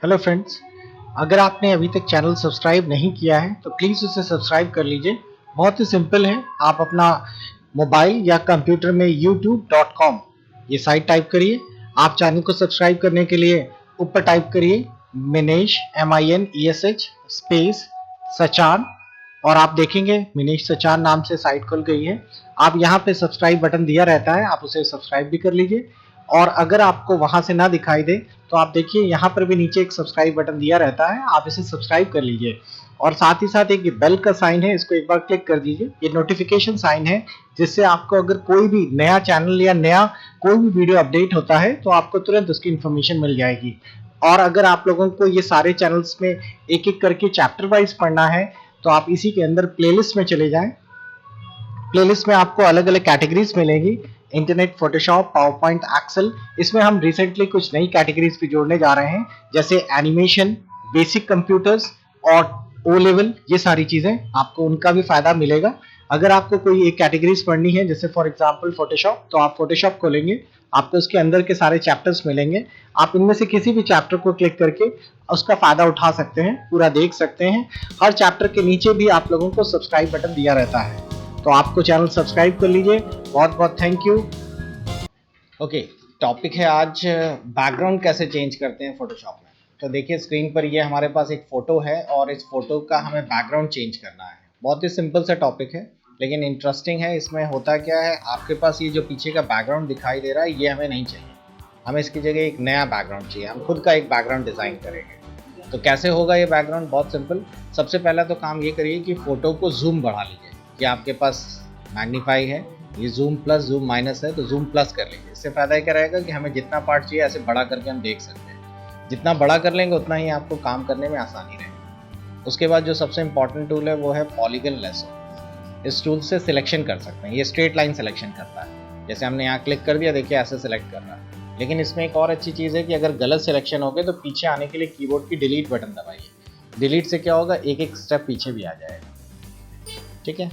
Hello friends, अगर आपने अभी तक चैनल सब्सक्राइब नहीं किया है तो प्लीज़ उसे सब्सक्राइब कर लीजिए। बहुत ही सिंपल है। आप अपना मोबाइल या कंप्यूटर में youtube.com ये साइट टाइप करिए। आप चैनल को सब्सक्राइब करने के लिए ऊपर टाइप करिए मिनेश MINESH स्पेस सचान और आप देखेंगे मिनेश सचान नाम से साइट खुल गई है। आप यहाँ पे सब्सक्राइब बटन दिया रहता है, आप उसे सब्सक्राइब भी कर लीजिए। और अगर आपको वहां से ना दिखाई दे तो आप देखिए यहाँ पर भी नीचे एक सब्सक्राइब बटन दिया रहता है, आप इसे सब्सक्राइब कर लीजिए। और साथ ही साथ एक बेल का साइन है, इसको एक बार क्लिक कर दीजिए। ये नोटिफिकेशन साइन है जिससे आपको अगर कोई भी नया चैनल या नया कोई भी वीडियो अपडेट होता है तो आपको तुरंत उसकी इंफॉर्मेशन मिल जाएगी। और अगर आप लोगों को ये सारे चैनल्स में एक एक करके चैप्टर वाइज पढ़ना है तो आप इसी के अंदर प्लेलिस्ट में चले जाएं। प्लेलिस्ट में आपको अलग अलग कैटेगरीज मिलेगी, internet, Photoshop, PowerPoint, Excel. इसमें हम रिसेंटली कुछ नई कैटेगरीज भी जोड़ने जा रहे हैं, जैसे एनिमेशन, बेसिक कंप्यूटर्स और ओ लेवल। ये सारी चीजें आपको उनका भी फायदा मिलेगा। अगर आपको कोई एक कैटेगरीज पढ़नी है, जैसे फॉर एग्जांपल फोटोशॉप, तो आप फोटोशॉप खोलेंगे, आपको उसके अंदर के सारे चैप्टर्स मिलेंगे। आप इनमें से किसी भी चैप्टर को क्लिक करके उसका फायदा उठा सकते हैं, पूरा देख सकते हैं। हर चैप्टर के नीचे भी आप लोगों को सब्सक्राइब बटन दिया रहता है, तो आपको चैनल सब्सक्राइब कर लीजिए। बहुत बहुत थैंक यू। ओके, टॉपिक है आज बैकग्राउंड कैसे चेंज करते हैं फोटोशॉप में। तो देखिए स्क्रीन पर ये हमारे पास एक फ़ोटो है और इस फोटो का हमें बैकग्राउंड चेंज करना है। बहुत ही सिंपल सा टॉपिक है लेकिन इंटरेस्टिंग है। इसमें होता क्या है, आपके पास ये जो पीछे का बैकग्राउंड दिखाई दे रहा है ये हमें नहीं चाहिए, हमें इसकी जगह एक नया बैकग्राउंड चाहिए। हम खुद का एक बैकग्राउंड डिज़ाइन करेंगे। तो कैसे होगा ये बैकग्राउंड? बहुत सिंपल। सबसे पहला तो काम ये करिए कि फ़ोटो को जूम बढ़ा लीजिए। कि आपके पास मैग्नीफाई है, ये जूम प्लस जूम माइनस है, तो जूम प्लस कर लीजिए। इससे फ़ायदा क्या रहेगा कि हमें जितना पार्ट चाहिए ऐसे बड़ा करके हम देख सकते हैं। जितना बड़ा कर लेंगे उतना ही आपको काम करने में आसानी रहेगी। उसके बाद जो सबसे इंपॉर्टेंट टूल है वो है पॉलीगन लेसो। इस टूल से सिलेक्शन कर सकते हैं। ये स्ट्रेट लाइन सिलेक्शन करता है। जैसे हमने यहाँ क्लिक कर दिया, देखिए ऐसे सिलेक्ट कर रहा है। लेकिन इसमें एक और अच्छी चीज़ है कि अगर गलत सिलेक्शन हो गए तो पीछे आने के लिए कीबोर्ड की डिलीट बटन दबाइए। डिलीट से क्या होगा, एक एक स्टेप पीछे भी आ जाएगा। ठीक है,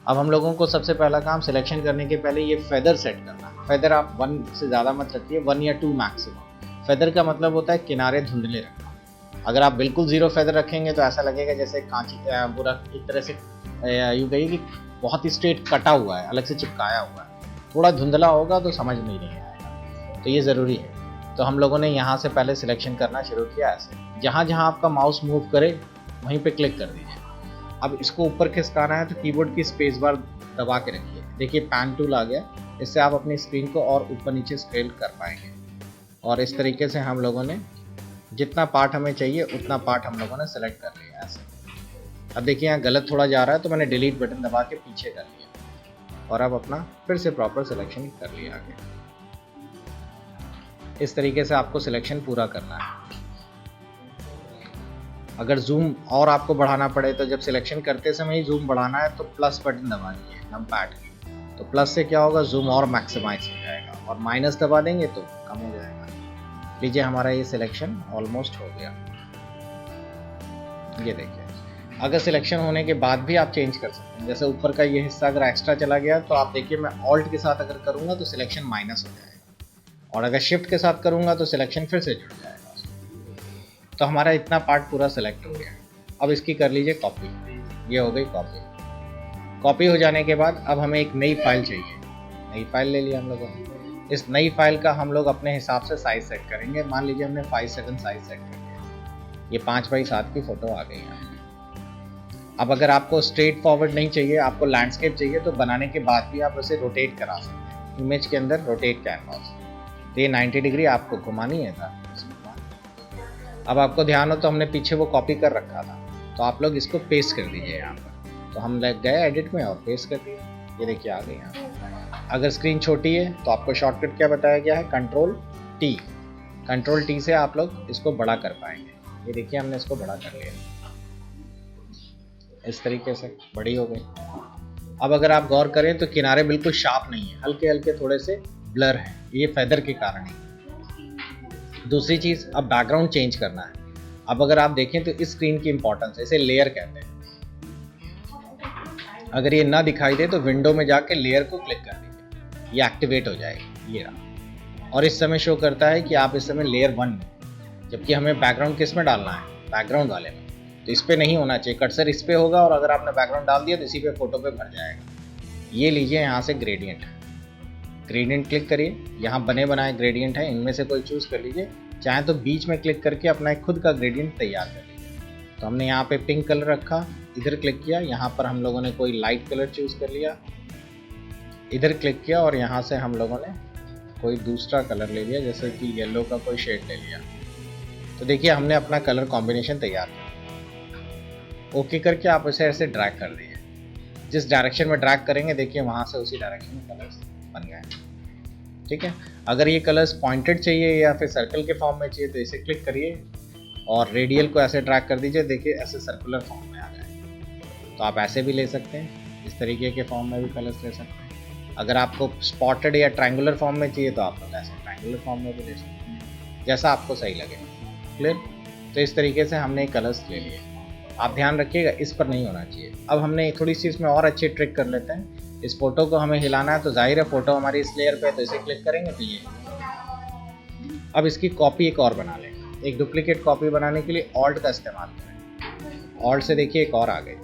अब हम लोगों को सबसे पहला काम सिलेक्शन करने के पहले ये फेदर सेट करना है। फेदर आप 1 से ज़्यादा मत रखिए, 1 या 2 मैक्सिमम। फेदर का मतलब होता है किनारे धुंधले रखना। अगर आप बिल्कुल ज़ीरो फेदर रखेंगे तो ऐसा लगेगा जैसे कांची पूरा एक तरह से यूँ कहिए कि बहुत ही स्ट्रेट कटा हुआ है, अलग से चिपकाया हुआ है। थोड़ा धुंधला होगा तो समझ में नहीं आएगा, तो ये ज़रूरी है। तो हम लोगों ने यहाँ से पहले सिलेक्शन करना शुरू किया। ऐसे जहाँ जहाँ आपका माउस मूव करे वहीं पर क्लिक कर दीजिए। अब इसको ऊपर खिसकाना है तो कीबोर्ड की स्पेस बार दबा के रखिए। देखिए पैन टूल आ गया, इससे आप अपनी स्क्रीन को और ऊपर नीचे स्केल कर पाएंगे। और इस तरीके से हम लोगों ने जितना पार्ट हमें चाहिए उतना पार्ट हम लोगों ने सेलेक्ट कर लिया ऐसे। अब देखिए यहाँ गलत थोड़ा जा रहा है तो मैंने डिलीट बटन दबा के पीछे कर लिया और अब अपना फिर से प्रॉपर सिलेक्शन कर लिया आगे। इस तरीके से आपको सिलेक्शन पूरा करना है। अगर जूम और आपको बढ़ाना पड़े तो जब सिलेक्शन करते समय ही जूम बढ़ाना है तो प्लस बटन दबा दीजिए नंपैड की। तो प्लस से क्या होगा, जूम और मैक्सिमाइज हो जाएगा, और माइनस दबा देंगे तो कम हो जाएगा। लीजिए हमारा ये सिलेक्शन ऑलमोस्ट हो गया। ये देखिए, अगर सिलेक्शन होने के बाद भी आप चेंज कर सकते हैं। जैसे ऊपर का ये हिस्सा अगर एक्स्ट्रा चला गया तो आप देखिए मैं ऑल्ट के साथ अगर करूँगा तो सिलेक्शन माइनस हो जाएगा, और अगर शिफ्ट के साथ करूँगा तो सिलेक्शन फिर से जुड़ जाएगा। तो हमारा इतना पार्ट पूरा सेलेक्ट हो गया। अब इसकी कर लीजिए कॉपी। ये हो गई कॉपी। कॉपी हो जाने के बाद अब हमें एक नई फाइल चाहिए। नई फाइल ले लिया हम लोगों ने। इस नई फाइल का हम लोग अपने हिसाब से साइज सेट करेंगे। मान लीजिए हमने 5:7 साइज सेट कर दिया। ये 5:7 की फ़ोटो आ गई है। अब अगर आपको स्ट्रेट फॉरवर्ड नहीं चाहिए, आपको लैंडस्केप चाहिए, तो बनाने के बाद भी आप उसे रोटेट करा सकते हैं। इमेज के अंदर रोटेट कैनवास, तो ये 90 डिग्री आपको घुमानी है था। अब आपको ध्यान हो तो हमने पीछे वो कॉपी कर रखा था, तो आप लोग इसको पेस्ट कर दीजिए यहाँ पर। तो हम लग गए एडिट में और पेस्ट कर दिए। ये देखिए आ गई यहाँ। अगर स्क्रीन छोटी है तो आपको शॉर्टकट क्या बताया गया है, कंट्रोल टी से आप लोग इसको बड़ा कर पाएंगे। ये देखिए हमने इसको बड़ा कर लिया, इस तरीके से बड़ी हो गई। अब अगर आप गौर करें तो किनारे बिल्कुल शार्प नहीं है, हल्के हल्के थोड़े से ब्लर है, ये फेदर के कारण है। दूसरी चीज़, अब बैकग्राउंड चेंज करना है। अब अगर आप देखें तो इस स्क्रीन की इंपॉर्टेंस है, इसे लेयर कहते हैं। अगर ये ना दिखाई दे तो विंडो में जाके लेयर को क्लिक कर दीजिए, ये एक्टिवेट हो जाएगा। ये रहा, और इस समय शो करता है कि आप इस समय लेयर 1 में। जबकि हमें बैकग्राउंड किस में डालना है, बैकग्राउंड वाले में। तो इस पर नहीं होना चाहिए, कर्सर इस पे होगा और अगर आपने बैकग्राउंड डाल दिया तो इसी पे फोटो पे भर जाएगा। ये लीजिए यहाँ से ग्रेडियंट, ग्रेडियंट क्लिक करिए, यहाँ बने बनाए ग्रेडियंट है, इनमें से कोई चूज़ कर लीजिए, चाहे तो बीच में क्लिक करके अपना एक खुद का ग्रेडियंट तैयार कर लीजिए। तो हमने यहाँ पे पिंक कलर रखा, इधर क्लिक किया, यहाँ पर हम लोगों ने कोई लाइट कलर चूज़ कर लिया, इधर क्लिक किया और यहाँ से हम लोगों ने कोई दूसरा कलर ले लिया, जैसे कि येलो का कोई शेड ले लिया। तो देखिए हमने अपना कलर कॉम्बिनेशन तैयार किया। ओके करके आप इसे ऐसे ड्रैग कर दीजिए, जिस डायरेक्शन में ड्रैग करेंगे देखिए वहाँ से उसी डायरेक्शन में कलर्स बन गए। ठीक है, अगर ये कलर्स पॉइंटेड चाहिए या फिर सर्कल के फॉर्म में चाहिए तो इसे क्लिक करिए और रेडियल को ऐसे ड्रैग कर दीजिए, देखिए ऐसे सर्कुलर फॉर्म में आ गए। तो आप ऐसे भी ले सकते हैं, इस तरीके के फॉर्म में भी कलर्स ले सकते हैं। अगर आपको स्पॉटेड या ट्रायंगुलर फॉर्म में चाहिए तो आप ऐसे ट्रायंगुलर फॉर्म में भी ले सकते हैं, जैसा आपको सही लगे। क्लियर? तो इस तरीके से हमने कलर्स ले लिए। आप ध्यान रखिएगा इस पर नहीं होना चाहिए। अब हमने थोड़ी सी इसमें और अच्छी ट्रिक कर लेते हैं। इस फोटो को हमें हिलाना है तो जाहिर है फोटो हमारी इस लेयर पे है, तो इसे क्लिक करेंगे तो ये। अब इसकी कॉपी एक और बना लें। एक डुप्लीकेट कॉपी बनाने के लिए ऑल्ट का इस्तेमाल करें। ऑल्ट से देखिए एक और आ गई।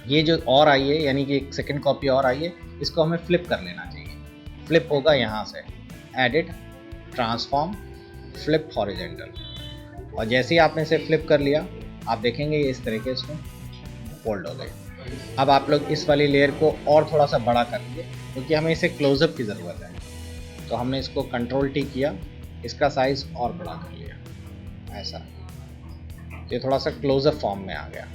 ये जो और आई है यानी कि एक सेकंड कॉपी और आई है, इसको हमें फ्लिप कर लेना चाहिए। फ्लिप होगा यहाँ से एडिट, ट्रांसफॉर्म, फ्लिप हॉरिजॉन्टल, और जैसे ही आपने इसे फ्लिप कर लिया आप देखेंगे ये इस तरीके से फोल्ड हो गए। अब आप लोग इस वाली लेयर को और थोड़ा सा बड़ा कर लीजिए क्योंकि हमें इसे क्लोजअप की ज़रूरत है। तो हमने इसको कंट्रोल टी किया, इसका साइज़ और बड़ा कर लिया ऐसा, ये थोड़ा सा क्लोजअप फॉर्म में आ गया।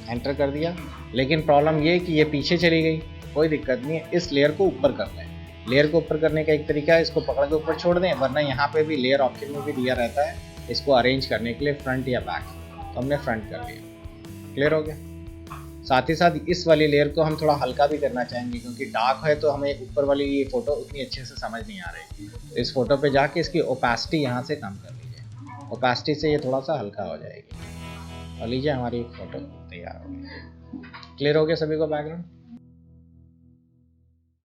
एंटर कर दिया, लेकिन प्रॉब्लम ये कि ये पीछे चली गई। कोई दिक्कत नहीं है, इस लेयर को ऊपर कर लें। लेयर को ऊपर करने का एक तरीका है, इसको पकड़ के ऊपर छोड़ दें, वरना यहाँ पे भी लेयर ऑप्शन में भी दिया रहता है इसको अरेंज करने के लिए फ्रंट या बैक। तो हमने फ्रंट कर लिया। क्लियर हो गया? साथ ही साथ इस वाली लेयर को हम थोड़ा हल्का भी करना चाहेंगे क्योंकि डार्क है तो हमें ऊपर वाली ये फोटो उतनी अच्छे से समझ नहीं आ रही। तो इस फोटो पे जाके इसकी ओपेसिटी यहाँ से कम कर लीजिए, ओपेसिटी से ये थोड़ा सा हल्का हो जाएगी। और लीजिए हमारी फोटो तैयार हो गई। क्लियर हो गया सभी को बैकग्राउंड?